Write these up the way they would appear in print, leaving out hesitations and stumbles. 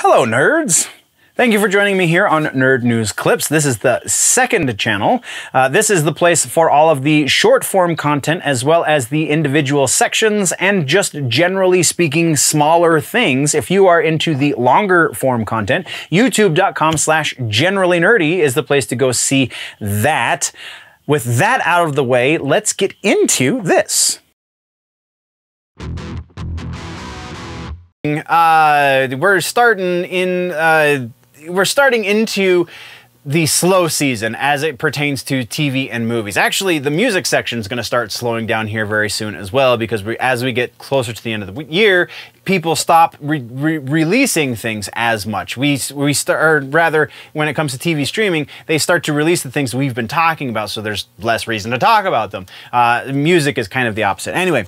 Hello, nerds! Thank you for joining me here on Nerd News Clips. This is the second channel. This is the place for all of the short form content as well as the individual sections and just generally speaking smaller things. If you are into the longer form content, youtube.com/generallynerdy is the place to go see that. With that out of the way, let's get into this. We're starting into the slow season as it pertains to TV and movies. Actually, the music section is going to start slowing down here very soon as well, because as we get closer to the end of the year, people stop releasing things as much. We start, or rather, when it comes to TV streaming, they start to release the things we've been talking about, so there's less reason to talk about them. Music is kind of the opposite. Anyway.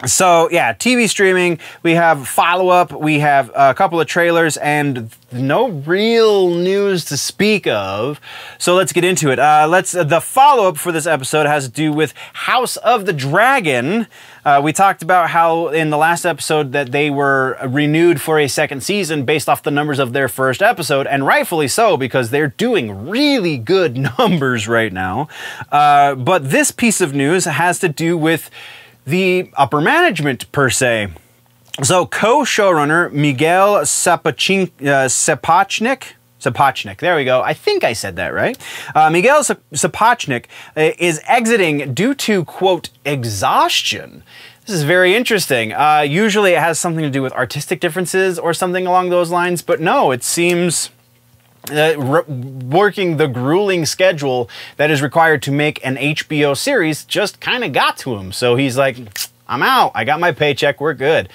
So yeah, TV streaming, we have follow-up, we have a couple of trailers, and no real news to speak of. So let's get into it. The follow-up for this episode has to do with House of the Dragon. We talked about how in the last episode that they were renewed for a second season based off the numbers of their first episode, and rightfully so, because they're doing really good numbers right now. But this piece of news has to do with the upper management, per se. So, co-showrunner Miguel Sapochnik, there we go. I think I said that right. Miguel Sapochnik is exiting due to, quote, exhaustion. This is very interesting. Usually it has something to do with artistic differences or something along those lines, but no, it seems working the grueling schedule that is required to make an HBO series just kind of got to him. So he's like, I'm out. I got my paycheck. We're good.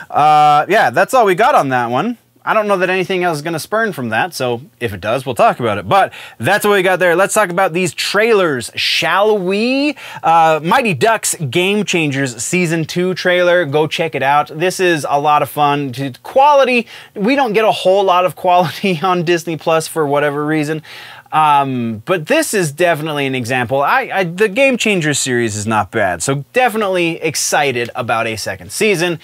Yeah, that's all we got on that one. I don't know that anything else is going to spurn from that, so if it does, we'll talk about it. But that's what we got there. Let's talk about these trailers, shall we? Mighty Ducks Game Changers Season 2 trailer. Go check it out. This is a lot of fun. Quality, we don't get a whole lot of quality on Disney Plus for whatever reason. But this is definitely an example. The Game Changers series is not bad, so definitely excited about a second season.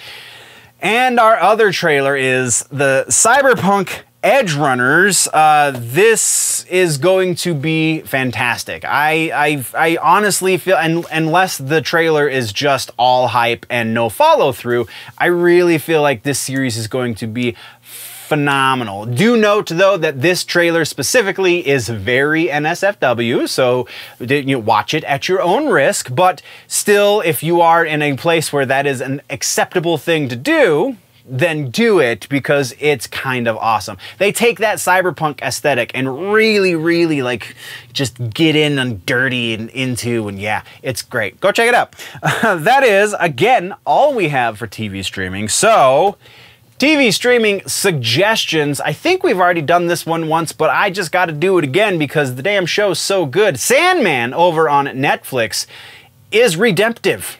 And our other trailer is the Cyberpunk Edge Runners. This is going to be fantastic. I honestly feel, unless the trailer is just all hype and no follow through, I really feel like this series is going to be phenomenal. Do note, though, that this trailer specifically is very NSFW, so watch it at your own risk, but still, if you are in a place where that is an acceptable thing to do, then do it, because it's kind of awesome. They take that cyberpunk aesthetic and really, really, like, just get in and dirty and into, and yeah, it's great. Go check it out. That is, again, all we have for TV streaming, so TV streaming suggestions. I think we've already done this one once, but I just got to do it again because the damn show's so good. Sandman over on Netflix is redemptive.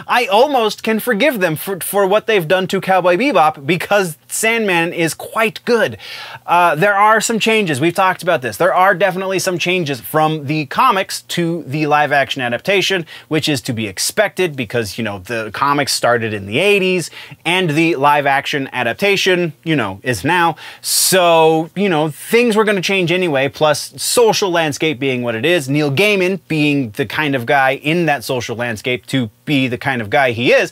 I almost can forgive them for what they've done to Cowboy Bebop, because Sandman is quite good. There are some changes. We've talked about this. There are definitely some changes from the comics to the live action adaptation, which is to be expected because, you know, the comics started in the 80s and the live action adaptation, you know, is now. So, you know, things were going to change anyway, plus social landscape being what it is, Neil Gaiman being the kind of guy in that social landscape to be the kind of guy he is,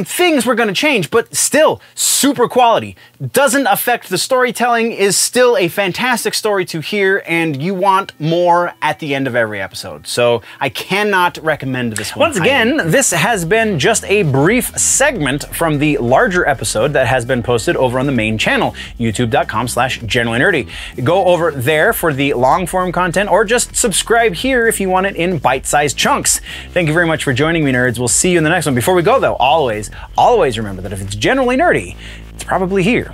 things were going to change, but still super quality. Doesn't affect the storytelling, is still a fantastic story to hear, and you want more at the end of every episode. So I cannot recommend this one. Once again, this has been just a brief segment from the larger episode that has been posted over on the main channel, youtube.com/generallynerdy. Go over there for the long form content, or just subscribe here if you want it in bite-sized chunks. Thank you very much for joining me, nerds. We'll see you in the next one. Before we go, though, always remember that if it's generally nerdy, it's probably here.